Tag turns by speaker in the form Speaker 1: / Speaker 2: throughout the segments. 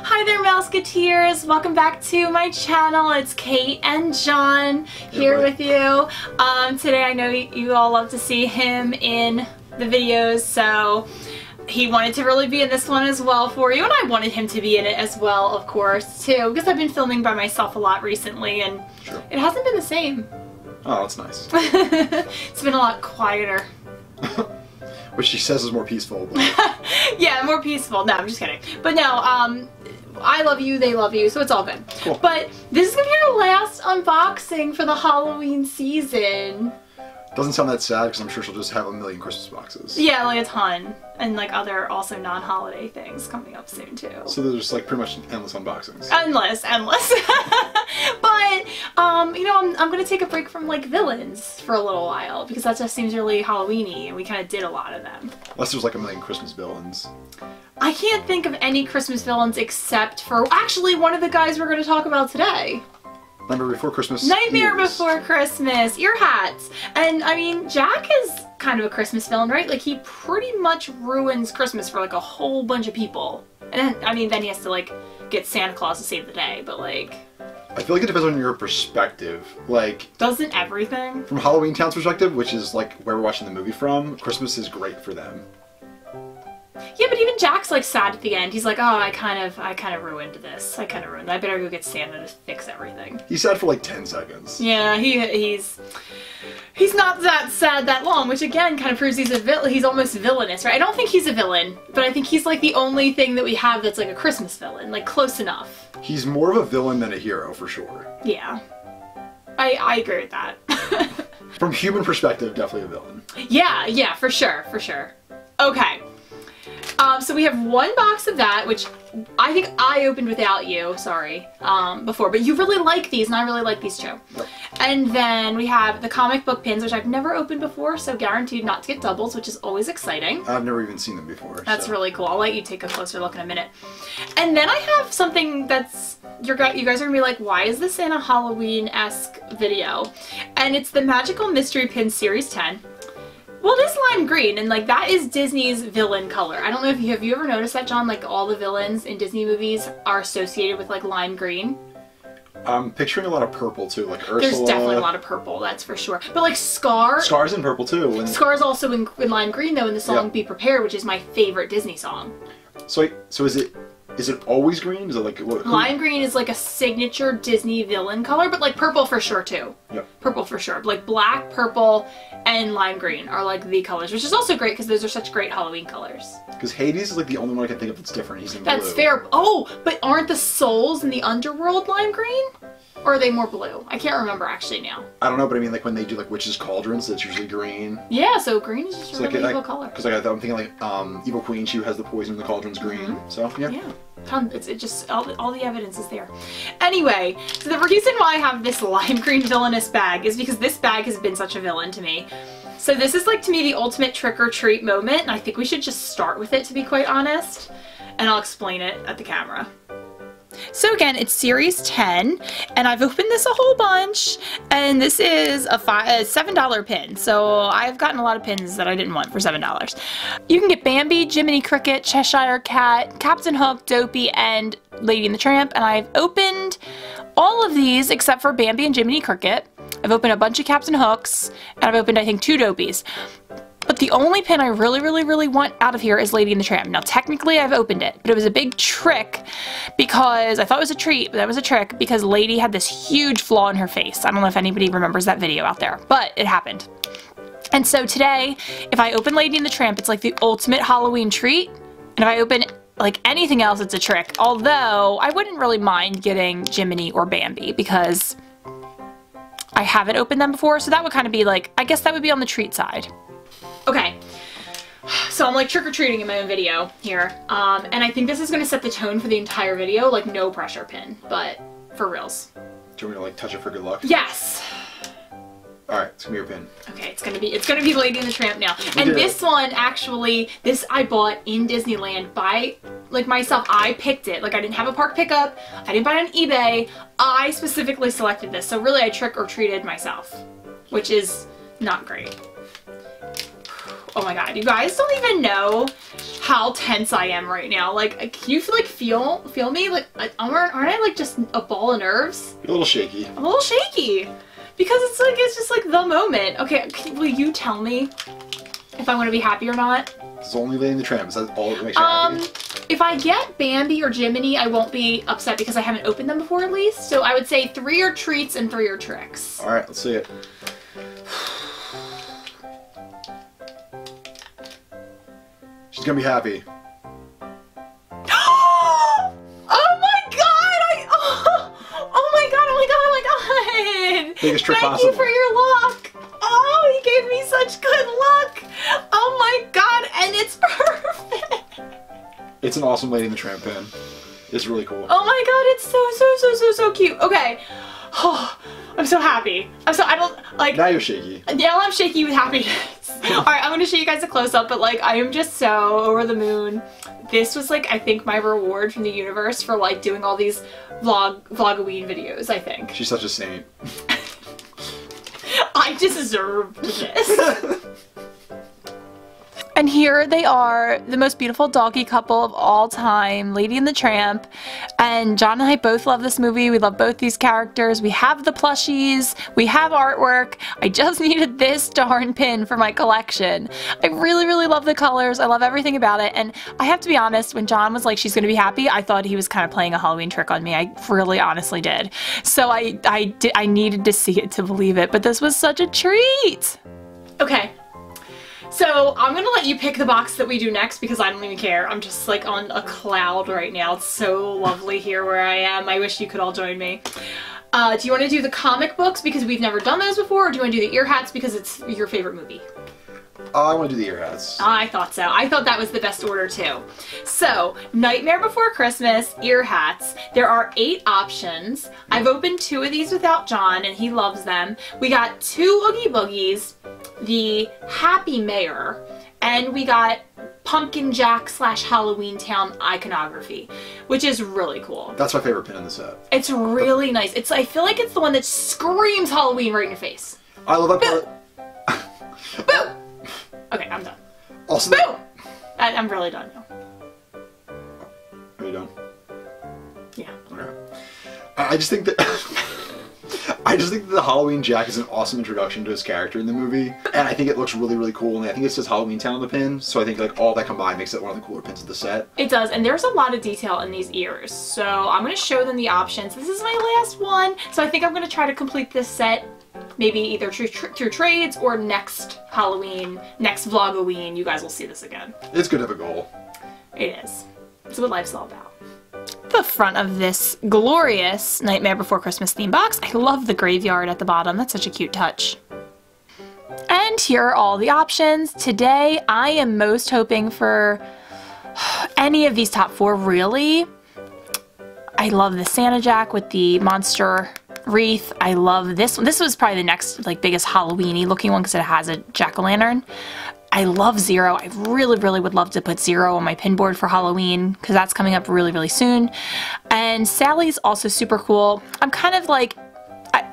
Speaker 1: Hi there, Mouseketeers! Welcome back to my channel. It's Kate and John here with you. Today I know you all love to see him in the videos, so he wanted to really be in this one as well for you, and I wanted him to be in it as well, of course, too, because I've been filming by myself a lot recently, and it hasn't been the same.
Speaker 2: Oh, that's nice.
Speaker 1: It's been a lot quieter.
Speaker 2: Which she says is more peaceful. But...
Speaker 1: yeah, more peaceful. No, I'm just kidding. But no, I love you, they love you, so it's all good.
Speaker 2: Cool.
Speaker 1: But this is going to be our last unboxing for the Halloween season.
Speaker 2: Doesn't sound that sad because I'm sure she'll just have a million Christmas boxes.
Speaker 1: Yeah, like a ton. And like other also non-holiday things coming up soon too.
Speaker 2: So there's like pretty much endless unboxings.
Speaker 1: Endless. But, you know, I'm going to take a break from like villains for a little while because that just seems really Halloween-y and we kind of did a lot of them.
Speaker 2: Unless there's like a million Christmas villains.
Speaker 1: I can't think of any Christmas villains except for actually one of the guys we're going to talk about today.
Speaker 2: Nightmare Before Christmas.
Speaker 1: Nightmare Before Christmas. Ear hats. And I mean, Jack is kind of a Christmas villain, right? Like he pretty much ruins Christmas for like a whole bunch of people. And then, I mean, then he has to like get Santa Claus to save the day, but like...
Speaker 2: I feel like it depends on your perspective. Like...
Speaker 1: Doesn't everything?
Speaker 2: From Halloween Town's perspective, which is like where we're watching the movie from, Christmas is great for them.
Speaker 1: Yeah, but even Jack's like sad at the end. He's like, oh, I kind of ruined this. I better go get Santa to fix everything.
Speaker 2: He's sad for like 10 seconds.
Speaker 1: Yeah, he's not that sad that long, which again kind of proves he's almost villainous, right? I don't think he's a villain, but I think he's like the only thing that we have that's like a Christmas villain, like close enough.
Speaker 2: He's more of a villain than a hero, for sure.
Speaker 1: Yeah. I agree with that.
Speaker 2: From human perspective, definitely a villain.
Speaker 1: Yeah, for sure. Okay. So we have one box of that, which I think I opened without you, sorry, before, but you really like these, and I really like these too.
Speaker 2: Yep.
Speaker 1: And then we have the comic book pins, which I've never opened before, so guaranteed not to get doubles, which is always exciting.
Speaker 2: I've never even seen them before.
Speaker 1: That's really cool. I'll let you take a closer look in a minute. And then I have something that's, you guys are gonna be like, why is this in a Halloween-esque video? And it's the Magical Mystery Pin Series 10. Well, it is lime green, and like that is Disney's villain color. I don't know if have you ever noticed that, John? Like all the villains in Disney movies are associated with like lime green.
Speaker 2: I'm picturing a lot of purple too, like Ursula.
Speaker 1: There's definitely a lot of purple, that's for sure. But like Scar's
Speaker 2: in purple too. And...
Speaker 1: Scar's also in lime green though in the song Be Prepared, which is my favorite Disney song.
Speaker 2: So is it always green? Is it like
Speaker 1: lime green is like a signature Disney villain color, but like purple for sure too.
Speaker 2: Yep.
Speaker 1: Purple for sure. Like black, purple, and lime green are like the colors, which is also great because those are such great Halloween colors.
Speaker 2: Because Hades is like the only one I can think of that's different. He's in blue.
Speaker 1: That's fair. Oh, but aren't the souls in the underworld lime green? Or are they more blue? I can't remember actually now.
Speaker 2: I don't know, but I mean like when they do like witches' cauldrons, it's usually green.
Speaker 1: Yeah, so green is just a really evil color.
Speaker 2: Because like, I'm thinking like Evil Queen, she has the poison in the cauldron's green. So yeah.
Speaker 1: Yeah. It just all the evidence is there. Anyway, so the reason why I have this lime green villainous bag is because this bag has been such a villain to me. So this is like to me the ultimate trick or treat moment, and I think we should just start with it to be quite honest. And I'll explain it at the camera. So again, it's Series 10, and I've opened this a whole bunch, and this is a $7 pin, so I've gotten a lot of pins that I didn't want for $7. You can get Bambi, Jiminy Cricket, Cheshire Cat, Captain Hook, Dopey, and Lady and the Tramp, and I've opened all of these except for Bambi and Jiminy Cricket. I've opened a bunch of Captain Hooks, and I've opened I think 2 Dopies. But the only pin I really want out of here is Lady and the Tramp. Now technically I've opened it, but it was a big trick because I thought it was a treat, but that was a trick because Lady had this huge flaw in her face. I don't know if anybody remembers that video out there, but it happened. And so today, if I open Lady and the Tramp, it's like the ultimate Halloween treat. And if I open like anything else, it's a trick. Although I wouldn't really mind getting Jiminy or Bambi because I haven't opened them before. So that would kind of be like, I guess that would be on the treat side. Okay, so I'm like trick-or-treating in my own video here, and I think this is going to set the tone for the entire video, like no pressure pin, but for reals.
Speaker 2: Do you want me to like touch it for good luck?
Speaker 1: Yes!
Speaker 2: Alright, it's gonna be your pin. Okay,
Speaker 1: it's gonna be Lady and the Tramp now. And this one, actually, this I bought in Disneyland by, like myself, I picked it. Like I didn't have a park pickup, I didn't buy it on eBay, I specifically selected this, so really I trick-or-treated myself, which is not great. Oh my god, you guys don't even know how tense I am right now. Like, can you feel me? Like, aren't I like just a ball of nerves?
Speaker 2: You're a little shaky.
Speaker 1: I'm a little shaky because it's just like the moment. Okay, will you tell me if I want to be happy or not?
Speaker 2: It's only Lady and the Tramp. Is that all that makes you happy?
Speaker 1: If I get Bambi or Jiminy, I won't be upset because I haven't opened them before at least. So I would say 3 are treats and 3 are tricks.
Speaker 2: All right, let's see it. She's gonna be happy.
Speaker 1: Oh my god! Oh my god! Oh my god!
Speaker 2: Biggest trick
Speaker 1: Thank
Speaker 2: possible.
Speaker 1: you for your luck. Oh, he gave me such good luck. Oh my god! And it's perfect.
Speaker 2: It's an awesome Lady and the Tramp pin. It's really cool.
Speaker 1: Oh my god! It's so cute. Okay. Oh, I'm so happy. I don't like.
Speaker 2: Now you're shaky.
Speaker 1: Now I'm shaky with happiness. Alright, I'm gonna show you guys a close-up, but like, I am just so over the moon. This was like, I think, my reward from the universe for like doing all these vlogaween videos, I think.
Speaker 2: She's such a saint.
Speaker 1: I deserve this. And here they are, the most beautiful doggy couple of all time, Lady and the Tramp. And John and I both love this movie. We love both these characters. We have the plushies. We have artwork. I just needed this darn pin for my collection. I really, really love the colors. I love everything about it. And I have to be honest, when John was like, she's gonna be happy, I thought he was kind of playing a Halloween trick on me. I really honestly did. So I needed to see it to believe it, but this was such a treat. Okay. So I'm gonna let you pick the box that we do next because I don't even care. I'm just like on a cloud right now. It's so lovely here where I am. I wish you could all join me. Do you want to do the comic books because we've never done those before, or do you want to do the ear hats because it's your favorite movie?
Speaker 2: I want to do the ear hats.
Speaker 1: I thought so. I thought that was the best order too. So, Nightmare Before Christmas, ear hats. There are 8 options. I've opened 2 of these without John and he loves them. We got 2 Oogie Boogies, the Happy Mayor, and we got Pumpkin Jack / Halloween Town iconography, which is really cool.
Speaker 2: That's my favorite pin in the set.
Speaker 1: It's really nice. I feel like it's the one that screams Halloween right in your face.
Speaker 2: I love that part.
Speaker 1: Boo! Okay, I'm done.
Speaker 2: Also,
Speaker 1: Boo! I'm really done now.
Speaker 2: Are you done?
Speaker 1: Yeah.
Speaker 2: Okay. I just think that the Halloween Jack is an awesome introduction to his character in the movie, and I think it looks really, really cool. And I think it says Halloween Town on the pin, so I think like all that combined makes it one of the cooler pins of the set.
Speaker 1: It does, and there's a lot of detail in these ears. So I'm gonna show them the options. This is my last one, so I think I'm gonna try to complete this set. Maybe either through trades or next Halloween, next Vlogoween, you guys will see this again.
Speaker 2: It's good to have a goal.
Speaker 1: It is. It's what life's all about. The front of this glorious Nightmare Before Christmas theme box. I love the graveyard at the bottom. That's such a cute touch. And here are all the options. Today, I am most hoping for any of these top 4, really. I love the Santa Jack with the monster wreath. I love this one. This was probably the next like biggest Halloween-y looking one because it has a jack-o'-lantern. I love Zero. I really, really would love to put Zero on my pin board for Halloween because that's coming up really, really soon. And Sally's also super cool. I'm kind of like,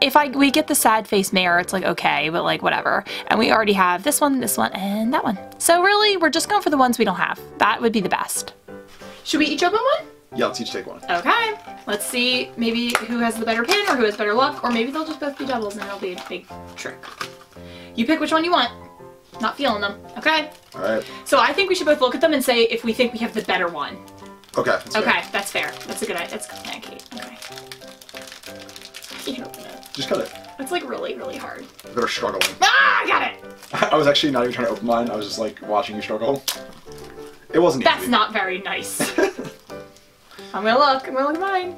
Speaker 1: if we get the sad face mayor, it's like okay, but like whatever. And we already have this one, and that one. So really, we're just going for the ones we don't have. That would be the best. Should we each open one?
Speaker 2: Yeah, let's each take one.
Speaker 1: Okay. Let's see maybe who has the better pin or who has better luck, or maybe they'll just both be doubles and it'll be a big trick. You pick which one you want. Not feeling them. Okay?
Speaker 2: Alright.
Speaker 1: So I think we should both look at them and say if we think we have the better one.
Speaker 2: Okay. That's
Speaker 1: okay,
Speaker 2: fair.
Speaker 1: that's fair. That's a good idea. That's good, Kate. Okay. You open it.
Speaker 2: Just cut it.
Speaker 1: It's like really, really hard.
Speaker 2: Better struggling.
Speaker 1: Ah, I got it!
Speaker 2: I was actually not even trying to open mine. I was just like watching you struggle. It wasn't
Speaker 1: That's
Speaker 2: easy.
Speaker 1: not very nice. I'm gonna look at mine.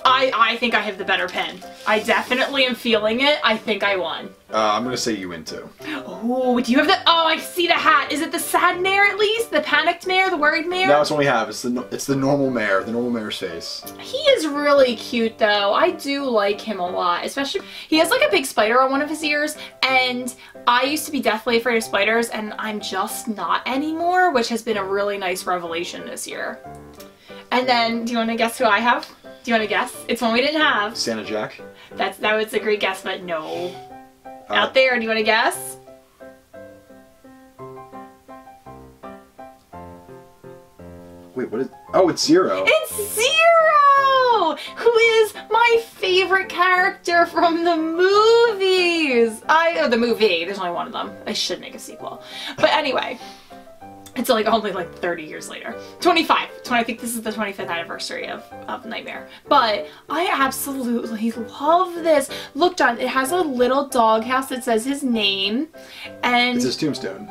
Speaker 1: I think I have the better pen. I definitely am feeling it. I think I won.
Speaker 2: I'm gonna say you win too.
Speaker 1: Oh, do you have the? Oh, I see the hat. Is it the sad mare at least? The panicked mare? The worried mare?
Speaker 2: No, it's one we have. It's the normal mare. The normal mare's face.
Speaker 1: He is really cute though. I do like him a lot. Especially, he has like a big spider on one of his ears, and I used to be deathly afraid of spiders, and I'm just not anymore, which has been a really nice revelation this year. And then, do you want to guess who I have? Do you want to guess? It's one we didn't have.
Speaker 2: Santa Jack.
Speaker 1: That was a great guess, but no. Out there, do you want to guess?
Speaker 2: What is? Oh, it's Zero.
Speaker 1: It's Zero, who is my favorite character from the movies. The movie. There's only one of them. I should make a sequel. But anyway, it's only like 30 years later. 25. I think this is the 25th anniversary of Nightmare. But I absolutely love this. Look, John, it has a little doghouse that says his name, and
Speaker 2: it's his tombstone.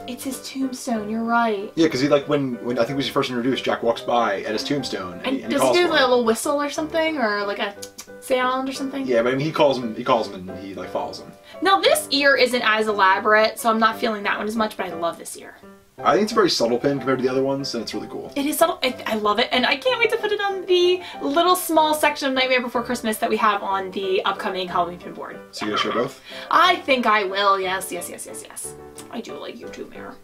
Speaker 1: It's his tombstone, you're right.
Speaker 2: Yeah, because he when I think he was first introduced, Jack walks by at his tombstone and he
Speaker 1: does
Speaker 2: calls
Speaker 1: he do
Speaker 2: him.
Speaker 1: like a little whistle or something, or like a sound or something?
Speaker 2: Yeah, but I mean he calls him and he like follows him.
Speaker 1: Now this ear isn't as elaborate, so I'm not feeling that one as much, but I love this ear.
Speaker 2: I think it's a very subtle pin compared to the other ones, and it's really cool.
Speaker 1: It is subtle. I love it, and I can't wait to put it on the little small section of Nightmare Before Christmas that we have on the upcoming Halloween pin board.
Speaker 2: So you're gonna show both?
Speaker 1: I think I will, yes. I do like you too, Mayor.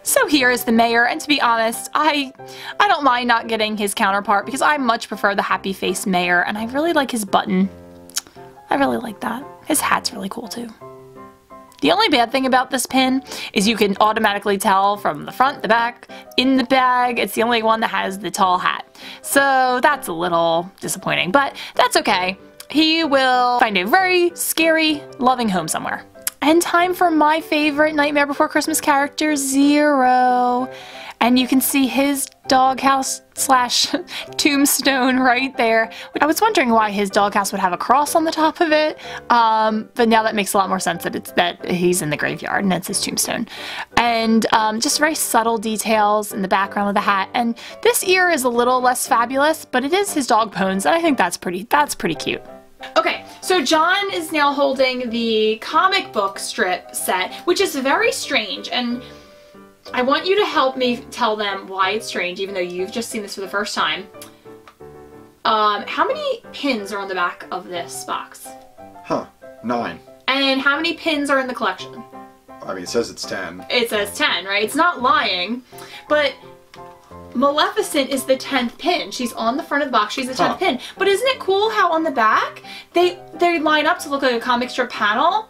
Speaker 1: So here is the mayor, and to be honest, I don't mind not getting his counterpart because I much prefer the happy face mayor, and I really like his button. I really like that. His hat's really cool too. The only bad thing about this pin is you can automatically tell from the front, the back, in the bag. It's the only one that has the tall hat. So that's a little disappointing, but that's okay. He will find a very scary, loving home somewhere. And time for my favorite Nightmare Before Christmas character, Zero. And you can see his doghouse / tombstone right there. I was wondering why his doghouse would have a cross on the top of it, but now that makes a lot more sense that he's in the graveyard and it's his tombstone. And just very subtle details in the background of the hat. And this ear is a little less fabulous, but it is his dog bones, and I think that's pretty cute. Okay, so John is now holding the comic book strip set, which is very strange, and I want you to help me tell them why it's strange, even though you've just seen this for the first time. How many pins are on the back of this box?
Speaker 2: Huh, 9.
Speaker 1: And how many pins are in the collection?
Speaker 2: I mean, it says it's 10.
Speaker 1: It says 10, right? It's not lying, but Maleficent is the 10th pin. She's on the front of the box. She's the 10th pin. But isn't it cool how on the back they line up to look like a comic strip panel?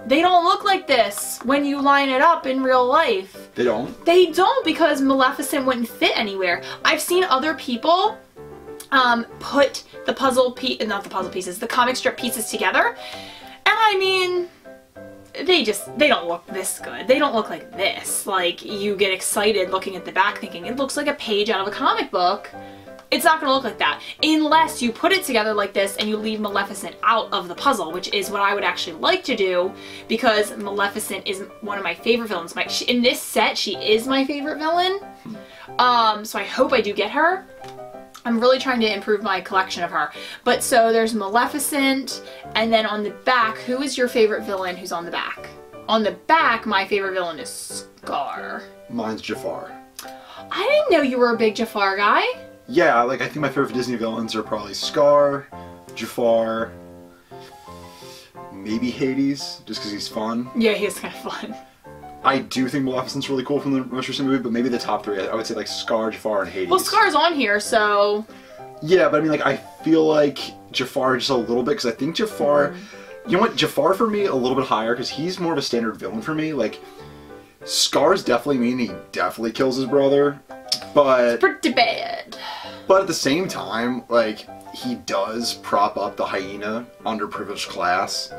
Speaker 1: They don't look like this when you line it up in real life.
Speaker 2: They don't?
Speaker 1: They don't, because Maleficent wouldn't fit anywhere. I've seen other people put the the comic strip pieces together, and I mean, they don't look this good. They don't look like this. Like, you get excited looking at the back thinking it looks like a page out of a comic book. It's not going to look like that unless you put it together like this and you leave Maleficent out of the puzzle, which is what I would actually like to do, because Maleficent is one of my favorite villains. In this set, she is my favorite villain. So I hope I do get her. I'm really trying to improve my collection of her. But so there's Maleficent, and then on the back, who is your favorite villain who's on the back? On the back, my favorite villain is Scar.
Speaker 2: Mine's Jafar.
Speaker 1: I didn't know you were a big Jafar guy.
Speaker 2: Yeah, I think my favorite Disney villains are probably Scar, Jafar, maybe Hades, just because he's fun.
Speaker 1: Yeah, he's kind of fun.
Speaker 2: I do think Maleficent's really cool from the most recent movie, but maybe the top 3, I would say like Scar, Jafar, and Hades.
Speaker 1: Well, Scar's on here, so...
Speaker 2: Yeah, but I mean, I feel like Jafar just a little bit, because I think Jafar... You know what? Jafar for me a little bit higher, because he's more of a standard villain for me. Scar's definitely mean, he definitely kills his brother, but...
Speaker 1: It's pretty bad.
Speaker 2: But at the same time, he does prop up the hyena underprivileged class.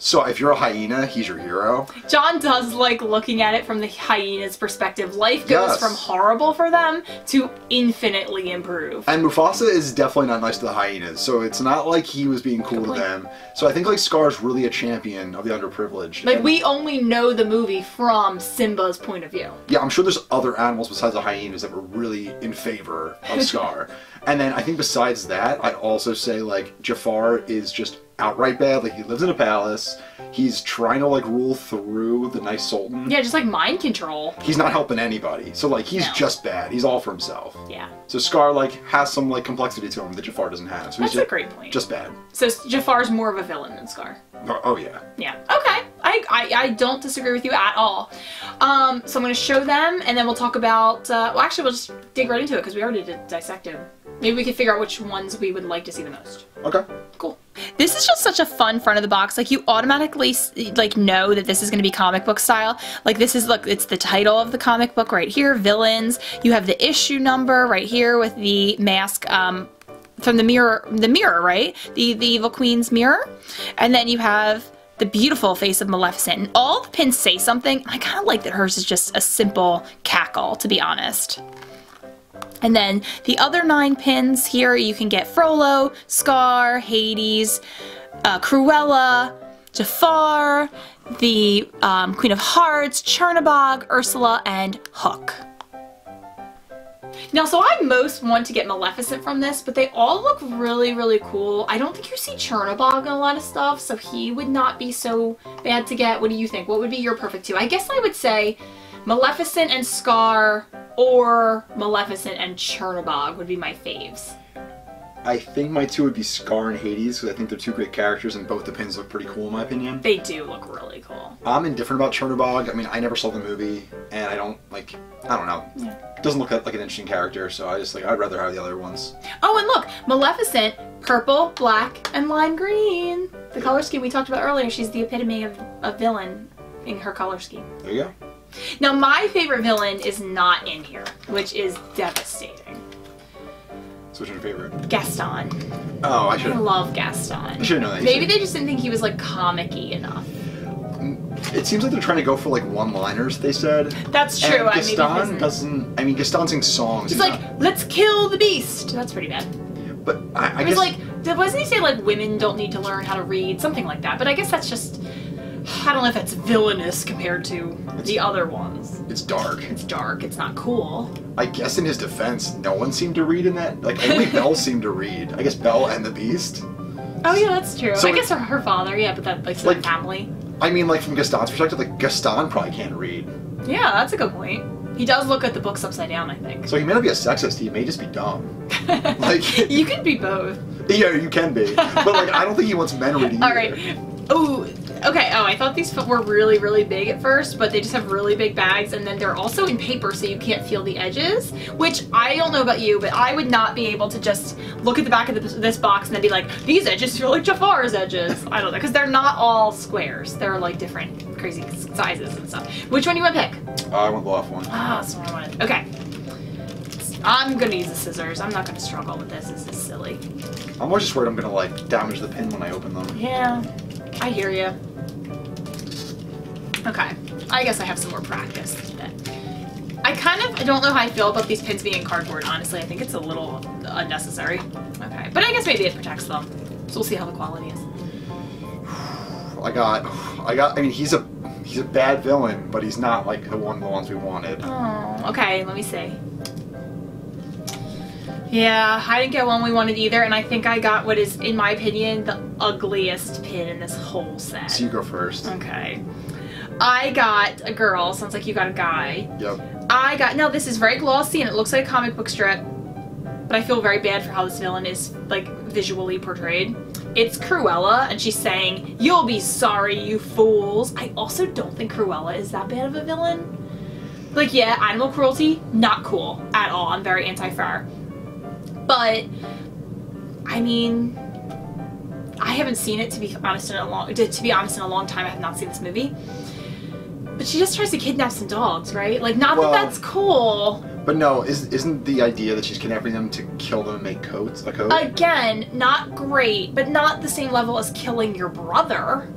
Speaker 2: So if you're a hyena, he's your hero.
Speaker 1: John does like looking at it from the hyena's perspective. Life goes from horrible for them to infinitely improved.
Speaker 2: And Mufasa is definitely not nice to the hyenas, so it's not like he was being cool to them. So I think Scar's really a champion of the underprivileged.
Speaker 1: We only know the movie from Simba's point of view.
Speaker 2: Yeah, I'm sure there's other animals besides the hyenas that were really in favor of Scar. And then I think besides that, I'd also say Jafar is just outright bad. He lives in a palace. He's trying to rule through the nice sultan.
Speaker 1: Yeah, just mind control.
Speaker 2: He's not helping anybody. So he's just bad. He's all for himself.
Speaker 1: Yeah.
Speaker 2: So Scar has some complexity to him that Jafar doesn't have. So
Speaker 1: That's a great point.
Speaker 2: Just bad.
Speaker 1: So Jafar's more of a villain than Scar.
Speaker 2: Oh yeah.
Speaker 1: Yeah. Okay. I don't disagree with you at all. So I'm going to show them, and then we'll talk about. Well, actually, we'll just dig right into it because we already did dissect him. Maybe we could figure out which ones we would like to see the most.
Speaker 2: Okay.
Speaker 1: Cool. This is just such a fun front of the box. Like, you automatically, like, know that this is going to be comic book style. Like, this is, look, it's the title of the comic book right here, Villains. You have the issue number right here with the mask, from the mirror, right? The Evil Queen's mirror. And then you have the beautiful face of Maleficent. And all the pins say something. I kind of like that hers is just a simple cackle, to be honest. And then the other 9 pins here, you can get Frollo, Scar, Hades, Cruella, Jafar, the Queen of Hearts, Chernabog, Ursula, and Hook. Now, so I most want to get Maleficent from this, but they all look really, really cool. I don't think you see Chernabog in a lot of stuff, so he would not be so bad to get. What do you think? What would be your perfect 2? I guess I would say Maleficent and Scar, or Maleficent and Chernabog would be my faves.
Speaker 2: I think my 2 would be Scar and Hades, because I think they're 2 great characters, and both the pins look pretty cool in my opinion.
Speaker 1: They do look really cool.
Speaker 2: I'm indifferent about Chernabog. I mean, I never saw the movie, and I don't know. Yeah. It doesn't look like an interesting character, so I'd rather have the other ones.
Speaker 1: Oh, and look, Maleficent, purple, black, and lime green. The color scheme we talked about earlier, she's the epitome of a villain in her color scheme.
Speaker 2: There you go.
Speaker 1: Now, my favorite villain is not in here, which is devastating.
Speaker 2: So which is your favorite?
Speaker 1: Gaston.
Speaker 2: Oh, I
Speaker 1: love Gaston.
Speaker 2: I should know that.
Speaker 1: Maybe they just didn't think he was, like, comic-y enough.
Speaker 2: It seems like they're trying to go for, like, one-liners, they said.
Speaker 1: That's true.
Speaker 2: And Gaston doesn't... I mean, Gaston sings songs.
Speaker 1: He's like, let's kill the beast. That's pretty bad.
Speaker 2: But I guess...
Speaker 1: like, wasn't he say, like, women don't need to learn how to read? Something like that. But I guess that's just... I don't know if that's villainous compared to the other ones.
Speaker 2: It's dark.
Speaker 1: It's dark. It's not cool.
Speaker 2: I guess in his defense, no one seemed to read in that. Like, only Belle seemed to read. I guess Belle and the Beast.
Speaker 1: Oh, yeah, that's true.
Speaker 2: So
Speaker 1: I guess her father, yeah, but that, like family.
Speaker 2: I mean, like, from Gaston's perspective, like, Gaston probably can't read.
Speaker 1: Yeah, that's a good point. He does look at the books upside down, I think.
Speaker 2: So he may not be a sexist, he may just be dumb. Like...
Speaker 1: You could be both.
Speaker 2: Yeah, you can be. But, like, I don't think he wants men reading
Speaker 1: either. Alright. Ooh, okay, I thought these were really, really big at first, but they just have really big bags, and then they're also in paper, so you can't feel the edges, which I don't know about you, but I would not be able to just look at the back of this box and then be like, these edges feel like Jafar's edges. I don't know, because they're not all squares. They're like different crazy sizes and stuff. Which one do you want to pick?
Speaker 2: I want the left one.
Speaker 1: Ah, that's what I wanted. Okay. I'm gonna use the scissors. I'm not gonna struggle with this. This is silly.
Speaker 2: I'm more just worried I'm gonna, like, damage the pin when I open them.
Speaker 1: Yeah. I hear you. Okay, I guess I have some more practice then. I don't know how I feel about these pins being in cardboard, honestly. I think it's a little unnecessary. Okay, but I guess maybe it protects them. So we'll see how the quality is.
Speaker 2: I mean, he's a bad villain, but he's not like the ones we wanted.
Speaker 1: Oh, okay, let me see. Yeah, I didn't get one we wanted either, and I think I got what is, in my opinion, the ugliest pin in this whole set.
Speaker 2: So you go first.
Speaker 1: Okay. I got a girl. Sounds like you got a guy.
Speaker 2: Yep.
Speaker 1: Now this is very glossy and it looks like a comic book strip, but I feel very bad for how this villain is, like, visually portrayed. It's Cruella, and she's saying, "You'll be sorry, you fools." I also don't think Cruella is that bad of a villain. Like, yeah, animal cruelty, not cool at all. I'm very anti-fur. But, I mean, I haven't seen it, to be honest, in a long time. I have not seen this movie. But she just tries to kidnap some dogs, right? Like, not that that's cool.
Speaker 2: But no, isn't the idea that she's kidnapping them to kill them and make coats? A coat?
Speaker 1: Again, not great, but not the same level as killing your brother.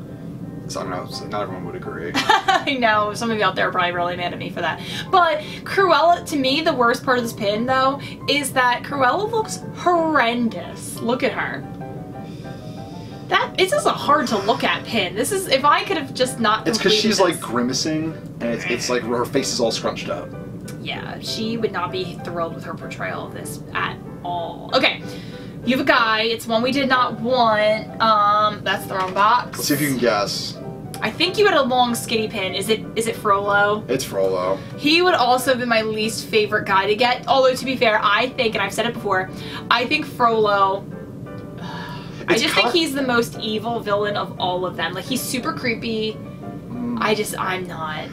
Speaker 2: So I don't know, so not everyone would agree.
Speaker 1: I know, some of you out there are probably really mad at me for that. But Cruella, to me, the worst part of this pin, though, is that Cruella looks horrendous. Look at her. It's just a hard to look at pin. This is, if I could have just not
Speaker 2: It's because she's like grimacing, and it's like her face is all scrunched up.
Speaker 1: Yeah, she would not be thrilled with her portrayal of this at all. Okay, you have a guy. It's one we did not want. That's the wrong box.
Speaker 2: Let's see if you can guess.
Speaker 1: I think you had a long skinny pin. Is it Frollo?
Speaker 2: It's Frollo.
Speaker 1: He would also be my least favorite guy to get. Although, to be fair, I think, and I've said it before, I think Frollo... I just think he's the most evil villain of all of them. Like, he's super creepy. I'm not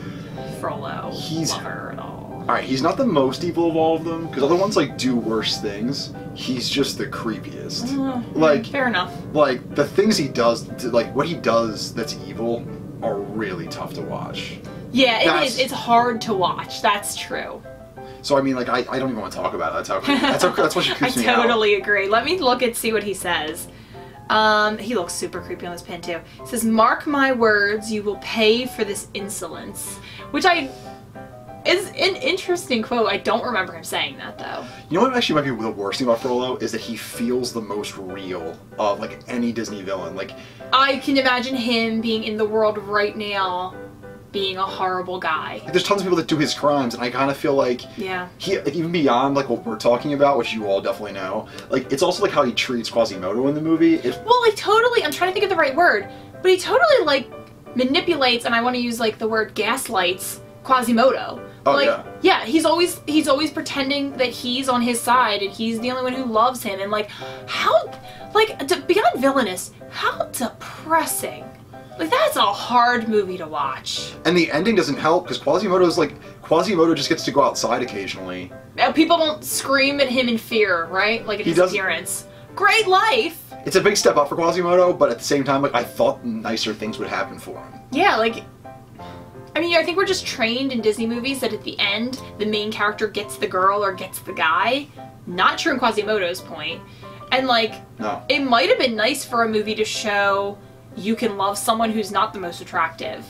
Speaker 1: Frollo lover at all.
Speaker 2: Alright, he's not the most evil of all of them, because other ones, like, do worse things. He's just the creepiest. Like,
Speaker 1: fair enough.
Speaker 2: Like, the things he does, like, what he does that's evil are really tough to watch.
Speaker 1: Yeah, it is. It's hard to watch. That's true.
Speaker 2: So, I mean, like, I don't even want to talk about it. That's what she creeps me out.
Speaker 1: I totally agree. Let me look and see what he says. He looks super creepy on this pin, too. It says, "Mark my words, you will pay for this insolence." Which is an interesting quote. I don't remember him saying that, though. You
Speaker 2: know what actually might be the worst thing about Frollo? Is that he feels the most real of, like, any Disney villain. Like,
Speaker 1: I can imagine him being in the world right now, being a horrible guy.
Speaker 2: Like, there's tons of people that do his crimes, and I kind of feel like he, like, even beyond like what we're talking about, which you all definitely know, like it's also like how he treats Quasimodo in the movie.
Speaker 1: Well, like totally. I'm trying to think of the right word, but he totally like manipulates, and I want to use like the word gaslights Quasimodo.
Speaker 2: Oh,
Speaker 1: like, yeah, he's always pretending that he's on his side and he's the only one who loves him, and like how, like beyond villainous, how depressing. Like, that's a hard movie to watch.
Speaker 2: And the ending doesn't help, because Quasimodo just gets to go outside occasionally.
Speaker 1: People don't scream at him in fear, right? Like at his appearance. Great life!
Speaker 2: It's a big step up for Quasimodo, but at the same time, like, I thought nicer things would happen for him.
Speaker 1: Yeah, like, I mean, I think we're just trained in Disney movies that at the end, the main character gets the girl or gets the guy. Not true in Quasimodo's point. And, like, it might have been nice for a movie to show you can love someone who's not the most attractive.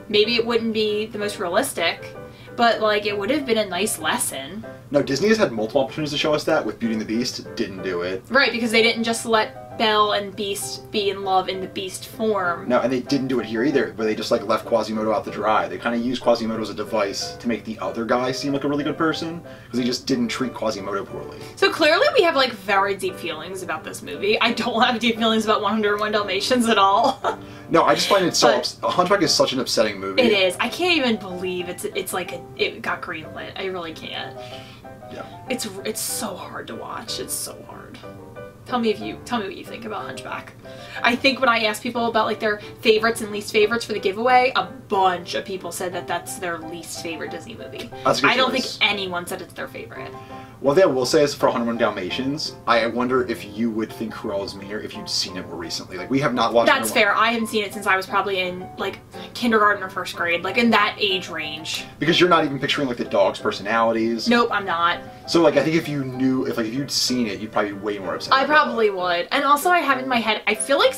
Speaker 1: Maybe it wouldn't be the most realistic, but like it would have been a nice lesson.
Speaker 2: No, Disney has had multiple opportunities to show us that. With Beauty and the Beast, didn't do it.
Speaker 1: Right, because they didn't just let Belle and Beast be in love in the Beast form.
Speaker 2: No, and they didn't do it here either, where they just like left Quasimodo out to dry. They kind of used Quasimodo as a device to make the other guy seem like a really good person, because he just didn't treat Quasimodo poorly.
Speaker 1: So clearly we have like very deep feelings about this movie. I don't have deep feelings about 101 Dalmatians at all.
Speaker 2: No, I just find it so Hunchback is such an upsetting movie.
Speaker 1: It is. I can't even believe it got greenlit. I really can't.
Speaker 2: Yeah.
Speaker 1: It's so hard to watch. It's so hard. Tell me what you think about Hunchback. I think when I asked people about like their favorites and least favorites for the giveaway, a bunch of people said that that's their least favorite Disney movie. I don't think anyone said it's their favorite.
Speaker 2: One thing I will say is for 101 Dalmatians, I wonder if you would think Cruella's meaner if you'd seen it more recently. Like, we have not watched it.
Speaker 1: That's fair. I haven't seen it since I was probably in, like, kindergarten or first grade. Like, in that age range.
Speaker 2: Because you're not even picturing, like, the dog's personalities.
Speaker 1: Nope, I'm not.
Speaker 2: So, like, I think if you knew, if you'd seen it, you'd probably be way more upset.
Speaker 1: I probably would. And also, I have in my head, I feel like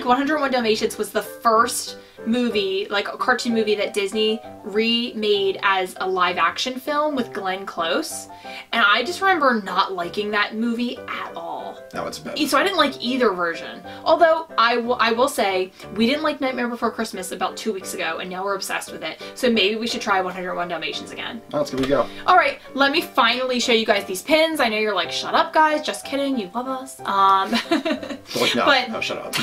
Speaker 1: 101 Dalmatians was the first movie, like a cartoon movie that Disney remade as a live action film with Glenn Close. And I just remember not liking that movie at all.
Speaker 2: No, it's bad.
Speaker 1: So I didn't like either version. Although, I will say, we didn't like Nightmare Before Christmas about 2 weeks ago, and now we're obsessed with it. So maybe we should try 101 Dalmatians again.
Speaker 2: Oh, let's give it a go.
Speaker 1: Alright, let me finally show you guys these pins. I know you're like, shut up guys, just kidding, you love us.
Speaker 2: No, shut up.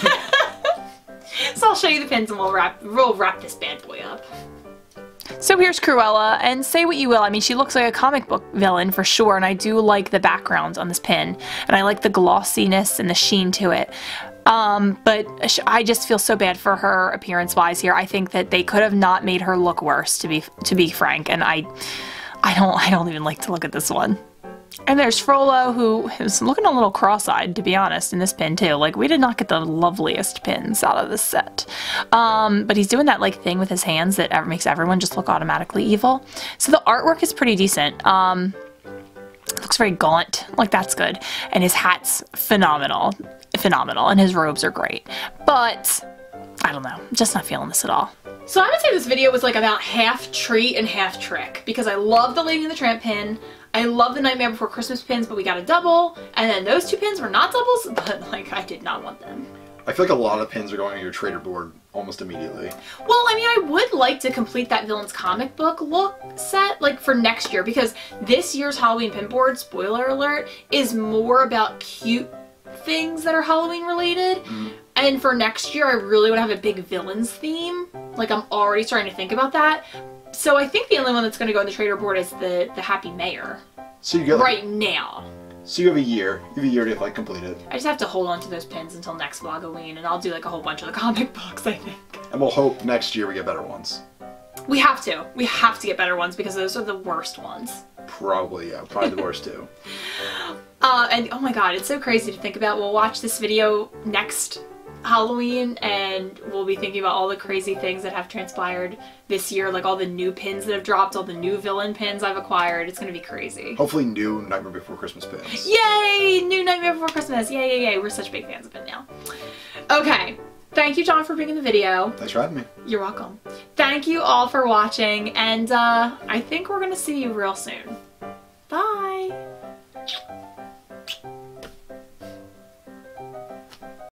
Speaker 1: So I'll show you the pins and we'll wrap this bad boy up. So here's Cruella, and say what you will, I mean, she looks like a comic book villain for sure, and I do like the backgrounds on this pin, and I like the glossiness and the sheen to it. But I just feel so bad for her appearance-wise here. I think that they could have not made her look worse, to be frank, and I don't even like to look at this one. And there's Frollo, who is looking a little cross-eyed, to be honest, in this pin, too. Like, we did not get the loveliest pins out of this set. But he's doing that, like, thing with his hands that makes everyone just look automatically evil. So the artwork is pretty decent. Looks very gaunt. Like, that's good. And his hat's phenomenal. Phenomenal. And his robes are great. But, I don't know. I'm just not feeling this at all. So I would say this video was, like, about half treat and half trick. Because I love the Lady and the Tramp pin. I love the Nightmare Before Christmas pins, but we got a double, and then those two pins were not doubles, but like I did not want them.
Speaker 2: I feel like a lot of pins are going on your trader board almost immediately.
Speaker 1: Well, I mean, I would like to complete that villain's comic book look set, like for next year, because this year's Halloween pin board, spoiler alert, is more about cute things that are Halloween related. And for next year, I really want to have a big villains theme. Like, I'm already starting to think about that. So I think the only one that's going to go on the trader board is the Happy Mayor.
Speaker 2: So you go
Speaker 1: right now.
Speaker 2: So you have a year. You have a year to like complete it. I
Speaker 1: just have to hold on to those pins until next Vlogoween, and I'll do like a whole bunch of the comic books, I think.
Speaker 2: And we'll hope next year we get better ones.
Speaker 1: We have to. We have to get better ones because those are the worst ones.
Speaker 2: Probably, yeah. Probably the worst too.
Speaker 1: And oh my god, it's so crazy to think about. We'll watch this video next Halloween and we'll be thinking about all the crazy things that have transpired this year, like all the new pins that have dropped, all the new villain pins I've acquired. It's gonna be crazy.
Speaker 2: Hopefully new Nightmare Before Christmas pins.
Speaker 1: Yay! New Nightmare Before Christmas. Yay, yay, yay. We're such big fans of it now. Okay. Thank you, John, for being in the video.
Speaker 2: Thanks for having me.
Speaker 1: You're welcome. Thank you all for watching, and I think we're gonna see you real soon.